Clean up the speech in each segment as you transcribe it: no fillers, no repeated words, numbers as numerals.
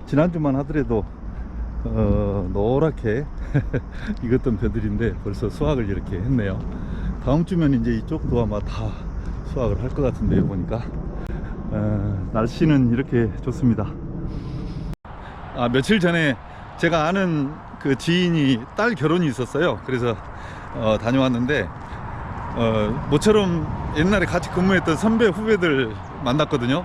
지난주만 하더라도 노랗게 익었던 배들인데 벌써 수확을 이렇게 했네요. 다음 주면 이제 이쪽도 아마 다 수확을 할 것 같은데요, 보니까 날씨는 이렇게 좋습니다. 며칠 전에 제가 아는 그 지인이 딸 결혼이 있었어요. 그래서 다녀왔는데 모처럼 옛날에 같이 근무했던 선배 후배들 만났거든요.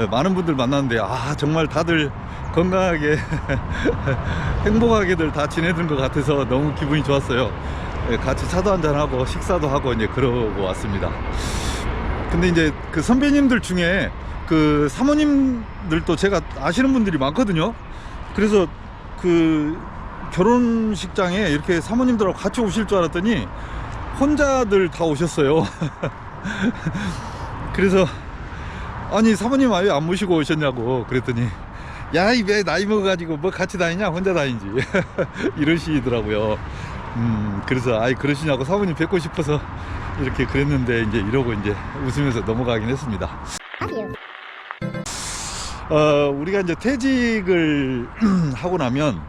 많은 분들 만났는데 정말 다들 건강하게 행복하게들 다 지내던 것 같아서 너무 기분이 좋았어요. 같이 차도 한잔하고 식사도 하고 이제 그러고 왔습니다. 근데 이제 그 선배님들 중에 그 사모님들도 제가 아시는 분들이 많거든요. 그래서 그 결혼식장에 이렇게 사모님들하고 같이 오실 줄 알았더니 혼자들 다 오셨어요. 그래서 아니 사모님 왜 안 모시고 오셨냐고 그랬더니 야, 이 왜 나이 먹어가지고 뭐 같이 다니냐, 혼자 다니지. 이러시더라고요. 그래서 그러시냐고 사모님 뵙고 싶어서 이렇게 그랬는데 이제 이러고 이제 웃으면서 넘어가긴 했습니다. 우리가 이제 퇴직을 하고 나면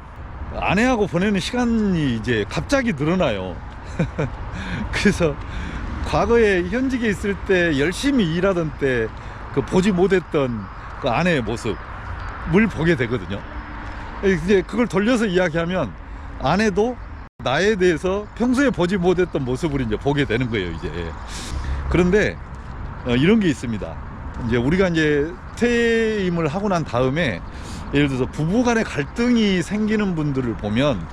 아내하고 보내는 시간이 이제 갑자기 늘어나요. 그래서 과거에 현직에 있을 때 열심히 일하던 때 그 보지 못했던 그 아내의 모습을 보게 되거든요. 이제 그걸 돌려서 이야기하면 아내도 나에 대해서 평소에 보지 못했던 모습을 이제 보게 되는 거예요, 이제. 그런데 이런 게 있습니다. 이제 우리가 이제 퇴임을 하고 난 다음에 예를 들어서 부부 간의 갈등이 생기는 분들을 보면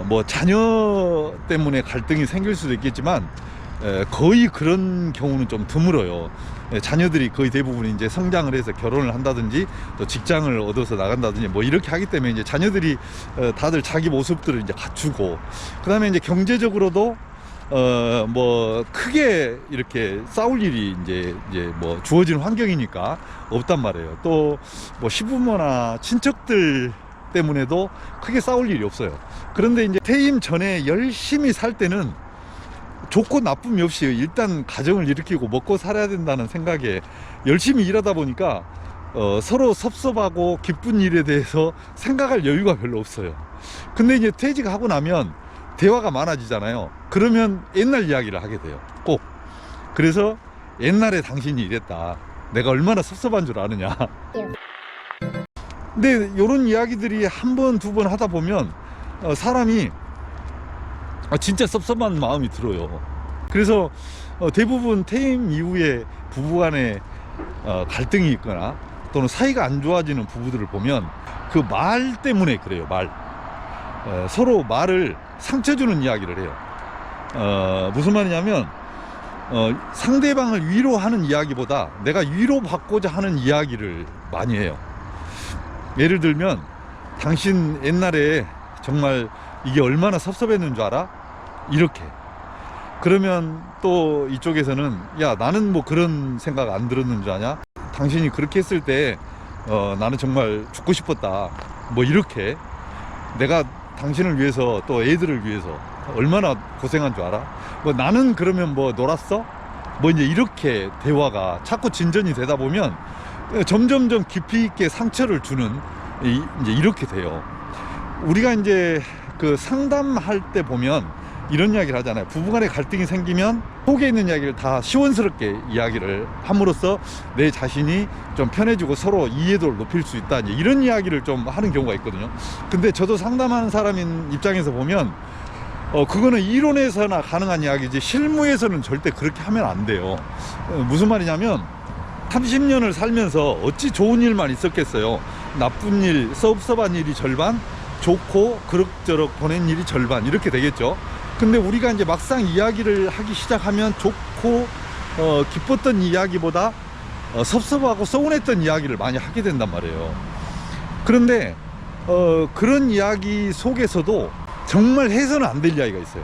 뭐 자녀 때문에 갈등이 생길 수도 있겠지만 거의 그런 경우는 좀 드물어요. 자녀들이 거의 대부분 이제 성장을 해서 결혼을 한다든지 또 직장을 얻어서 나간다든지 뭐 이렇게 하기 때문에 이제 자녀들이 다들 자기 모습들을 이제 갖추고, 그 다음에 이제 경제적으로도 뭐 크게 이렇게 싸울 일이 이제 뭐 주어진 환경이니까 없단 말이에요. 또 뭐 시부모나 친척들 때문에도 크게 싸울 일이 없어요. 그런데 이제 퇴임 전에 열심히 살 때는 좋고 나쁨이 없이 일단 가정을 일으키고 먹고 살아야 된다는 생각에 열심히 일하다 보니까 서로 섭섭하고 기쁜 일에 대해서 생각할 여유가 별로 없어요. 근데 이제 퇴직하고 나면 대화가 많아지잖아요. 그러면 옛날 이야기를 하게 돼요, 꼭. 그래서 옛날에 당신이 이랬다, 내가 얼마나 섭섭한 줄 아느냐. 근데 이런 이야기들이 한 번, 두 번 하다 보면 사람이 진짜 섭섭한 마음이 들어요. 그래서 대부분 퇴임 이후에 부부간에 갈등이 있거나 또는 사이가 안 좋아지는 부부들을 보면 그 말 때문에 그래요. 서로 말을 상처 주는 이야기를 해요. 무슨 말이냐면 상대방을 위로하는 이야기보다 내가 위로받고자 하는 이야기를 많이 해요. 예를 들면 당신 옛날에 정말 이게 얼마나 섭섭했는 줄 알아? 이렇게. 그러면 또 이쪽에서는 야, 나는 뭐 그런 생각 안 들었는 줄 아냐? 당신이 그렇게 했을 때 나는 정말 죽고 싶었다, 뭐 이렇게. 내가 당신을 위해서 또 애들을 위해서 얼마나 고생한 줄 알아? 뭐 나는 그러면 뭐 놀았어? 뭐 이제 이렇게 대화가 자꾸 진전이 되다 보면 점점점 깊이 있게 상처를 주는 이제 이렇게 돼요. 우리가 이제 그 상담할 때 보면 이런 이야기를 하잖아요. 부부간의 갈등이 생기면 속에 있는 이야기를 다 시원스럽게 이야기를 함으로써 내 자신이 좀 편해지고 서로 이해도를 높일 수 있다, 이제 이런 이야기를 좀 하는 경우가 있거든요. 근데 저도 상담하는 사람인 입장에서 보면 그거는 이론에서나 가능한 이야기지 실무에서는 절대 그렇게 하면 안 돼요. 무슨 말이냐면 30년을 살면서 어찌 좋은 일만 있었겠어요. 나쁜 일, 섭섭한 일이 절반, 좋고 그럭저럭 보낸 일이 절반, 이렇게 되겠죠. 근데 우리가 이제 막상 이야기를 하기 시작하면 좋고 기뻤던 이야기보다 섭섭하고 서운했던 이야기를 많이 하게 된단 말이에요. 그런데 그런 이야기 속에서도 정말 해서는 안 될 이야기가 있어요.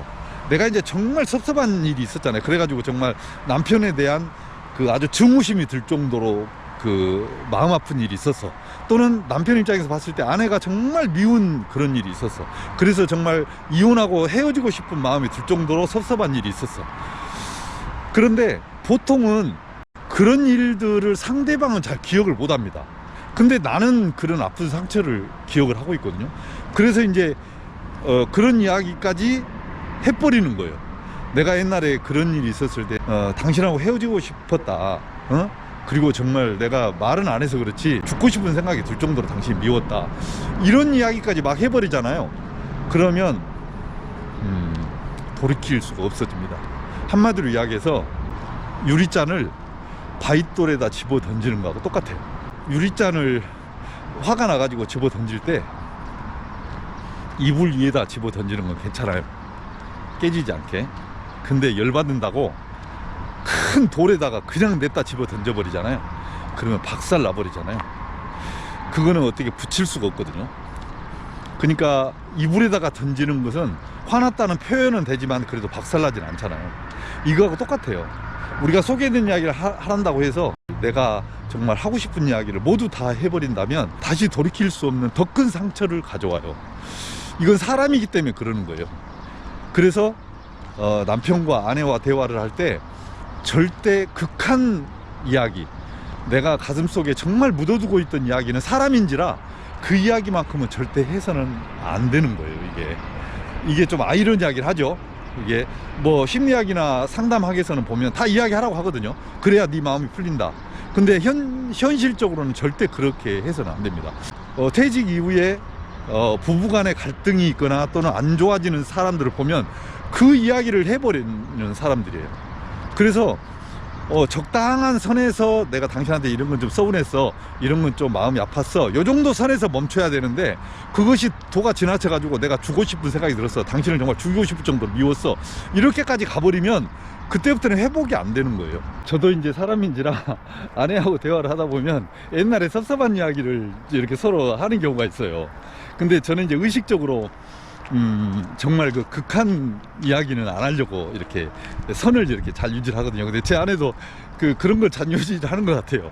내가 이제 정말 섭섭한 일이 있었잖아요. 그래가지고 정말 남편에 대한 그 아주 증오심이 들 정도로 그 마음 아픈 일이 있었어. 또는 남편 입장에서 봤을 때 아내가 정말 미운 그런 일이 있었어. 그래서 정말 이혼하고 헤어지고 싶은 마음이 들 정도로 섭섭한 일이 있었어. 그런데 보통은 그런 일들을 상대방은 잘 기억을 못 합니다. 근데 나는 그런 아픈 상처를 기억을 하고 있거든요. 그래서 이제 그런 이야기까지 해버리는 거예요. 내가 옛날에 그런 일이 있었을 때 당신하고 헤어지고 싶었다, 그리고 정말 내가 말은 안 해서 그렇지 죽고 싶은 생각이 들 정도로 당신이 미웠다, 이런 이야기까지 막 해버리잖아요. 그러면 돌이킬 수가 없어집니다. 한마디로 이야기해서 유리잔을 바윗돌에다 집어 던지는 거하고 똑같아요. 유리잔을 화가 나가지고 집어 던질 때 이불 위에다 집어 던지는 건 괜찮아요. 깨지지 않게. 근데 열받는다고 큰 돌에다가 그냥 냈다 집어 던져버리잖아요. 그러면 박살 나버리잖아요. 그거는 어떻게 붙일 수가 없거든요. 그러니까 이불에다가 던지는 것은 화났다는 표현은 되지만 그래도 박살나진 않잖아요. 이거하고 똑같아요. 우리가 소개된 이야기를 한다고 해서 내가 정말 하고 싶은 이야기를 모두 다 해버린다면 다시 돌이킬 수 없는 더 큰 상처를 가져와요. 이건 사람이기 때문에 그러는 거예요. 그래서 남편과 아내와 대화를 할 때 절대 극한 이야기, 내가 가슴속에 정말 묻어두고 있던 이야기는 사람인지라 그 이야기만큼은 절대 해서는 안 되는 거예요. 이게 좀 아이러니하긴 하죠. 이게 뭐 심리학이나 상담학에서는 보면 다 이야기하라고 하거든요. 그래야 네 마음이 풀린다. 근데 현실적으로는 절대 그렇게 해서는 안 됩니다. 퇴직 이후에 부부간의 갈등이 있거나 또는 안 좋아지는 사람들을 보면 그 이야기를 해버리는 사람들이에요. 그래서 적당한 선에서 내가 당신한테 이런 건 좀 서운했어, 이런 건 좀 마음이 아팠어, 요 정도 선에서 멈춰야 되는데, 그것이 도가 지나쳐 가지고 내가 죽고 싶은 생각이 들었어, 당신을 정말 죽이고 싶을 정도로 미웠어, 이렇게까지 가버리면 그때부터는 회복이 안 되는 거예요. 저도 이제 사람인지라 아내하고 대화를 하다 보면 옛날에 섭섭한 이야기를 이렇게 서로 하는 경우가 있어요. 근데 저는 이제 의식적으로 정말 그 극한 이야기는 안 하려고 이렇게 선을 이렇게 잘 유지를 하거든요. 근데 제 아내도 그런 걸 잘 유지를 하는 것 같아요.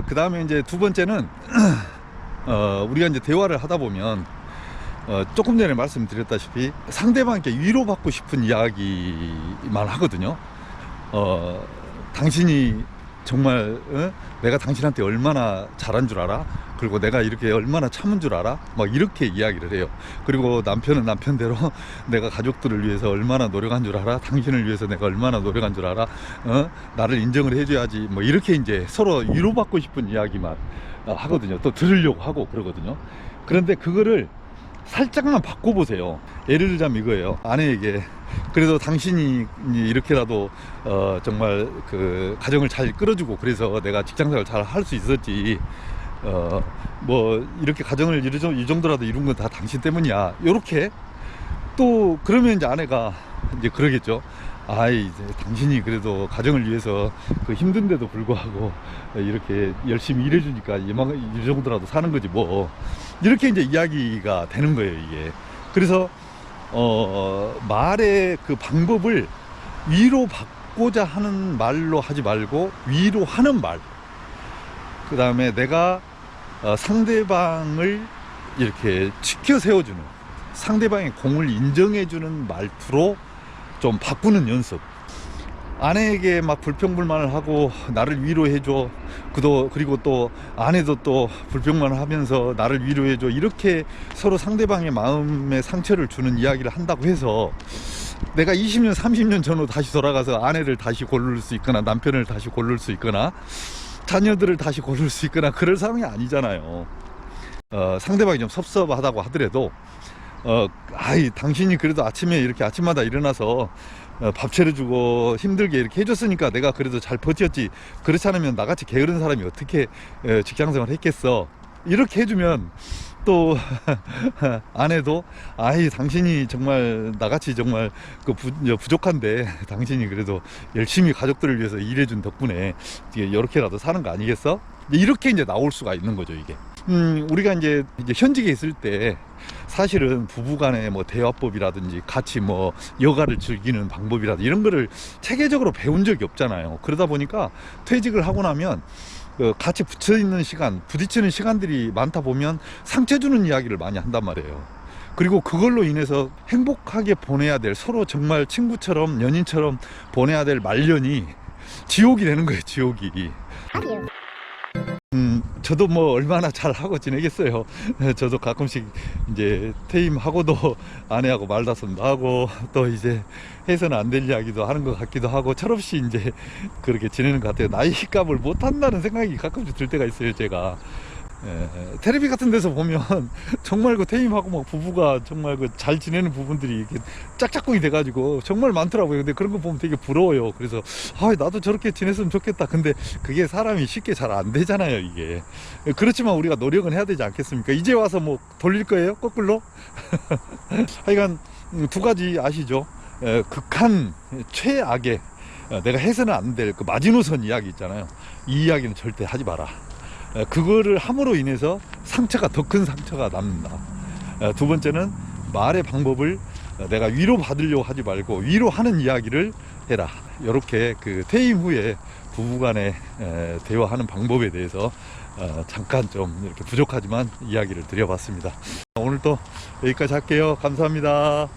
그 다음에 이제 두 번째는 우리가 이제 대화를 하다 보면 조금 전에 말씀드렸다시피 상대방께 위로받고 싶은 이야기만 하거든요. 당신이 정말 내가 당신한테 얼마나 잘한 줄 알아? 그리고 내가 이렇게 얼마나 참은 줄 알아? 막 이렇게 이야기를 해요. 그리고 남편은 남편대로 내가 가족들을 위해서 얼마나 노력한 줄 알아? 당신을 위해서 내가 얼마나 노력한 줄 알아? 나를 인정을 해줘야지. 뭐 이렇게 이제 서로 위로받고 싶은 이야기만 하거든요. 또 들으려고 하고 그러거든요. 그런데 그거를 살짝만 바꿔보세요. 예를 들자면 이거예요. 아내에게 그래도 당신이 이렇게라도 정말 그 가정을 잘 끌어주고 그래서 내가 직장생활 잘 할 수 있었지, 뭐 이렇게 가정을 이 정도라도 이룬 건 다 당신 때문이야, 요렇게. 또 그러면 이제 아내가 이제 그러겠죠. 이제 당신이 그래도 가정을 위해서 그 힘든데도 불구하고 이렇게 열심히 일해주니까 이 정도라도 사는 거지 뭐, 이렇게 이제 이야기가 되는 거예요, 이게. 그래서 말의 그 방법을 위로받고자 하는 말로 하지 말고 위로하는 말, 그 다음에 내가 상대방을 이렇게 치켜 세워주는, 상대방의 공을 인정해주는 말투로 좀 바꾸는 연습. 아내에게 막 불평불만을 하고 나를 위로해줘, 그리고 또 아내도 또 불평만을 하면서 나를 위로해줘, 이렇게 서로 상대방의 마음에 상처를 주는 이야기를 한다고 해서 내가 20년 30년 전으로 다시 돌아가서 아내를 다시 고를 수 있거나 남편을 다시 고를 수 있거나 자녀들을 다시 고를 수 있거나 그럴 상황이 아니잖아요. 상대방이 좀 섭섭하다고 하더라도 당신이 그래도 아침에 이렇게 아침마다 일어나서 밥 차려주고 힘들게 이렇게 해줬으니까 내가 그래도 잘 버텼지, 그렇지 않으면 나같이 게으른 사람이 어떻게 직장생활 했겠어, 이렇게 해주면 또 아내도 당신이 정말 나같이 정말 부족한데 당신이 그래도 열심히 가족들을 위해서 일해준 덕분에 이렇게라도 사는 거 아니겠어? 이렇게 이제 나올 수가 있는 거죠, 이게. 우리가 이제 현직에 있을 때 사실은 부부간의 뭐 대화법이라든지 같이 뭐 여가를 즐기는 방법이라든지 이런 거를 체계적으로 배운 적이 없잖아요. 그러다 보니까 퇴직을 하고 나면 같이 부딪히는 시간들이 많다 보면 상처 주는 이야기를 많이 한단 말이에요. 그리고 그걸로 인해서 행복하게 보내야 될, 서로 정말 친구처럼 연인처럼 보내야 될 말년이 지옥이 되는 거예요. 지옥이. 저도 뭐 얼마나 잘 하고 지내겠어요. 저도 가끔씩 이제 퇴임하고도 아내하고 말다툼도 하고, 또 이제 해서는 안 될 이야기도 하는 것 같기도 하고, 철없이 이제 그렇게 지내는 것 같아요. 나이 값을 못 한다는 생각이 가끔씩 들 때가 있어요, 제가. 텔레비 같은 데서 보면 정말 그 퇴임하고 막 부부가 정말 그 잘 지내는 부분들이 이렇게 짝짝꿍이 돼가지고 정말 많더라고요. 근데 그런 거 보면 되게 부러워요. 그래서 나도 저렇게 지냈으면 좋겠다. 근데 그게 사람이 쉽게 잘 안 되잖아요, 이게. 그렇지만 우리가 노력은 해야 되지 않겠습니까? 이제 와서 뭐 돌릴 거예요, 거꾸로? 하여간 두 가지 아시죠? 극한 최악의, 내가 해서는 안 될 그 마지노선 이야기 있잖아요. 이 이야기는 절대 하지 마라. 그거를 함으로 인해서 상처가, 더 큰 상처가 남는다. 두 번째는 말의 방법을 내가 위로받으려고 하지 말고 위로하는 이야기를 해라. 이렇게 그 퇴임 후에 부부간에 대화하는 방법에 대해서 잠깐 좀 이렇게 부족하지만 이야기를 드려봤습니다. 오늘 또 여기까지 할게요. 감사합니다.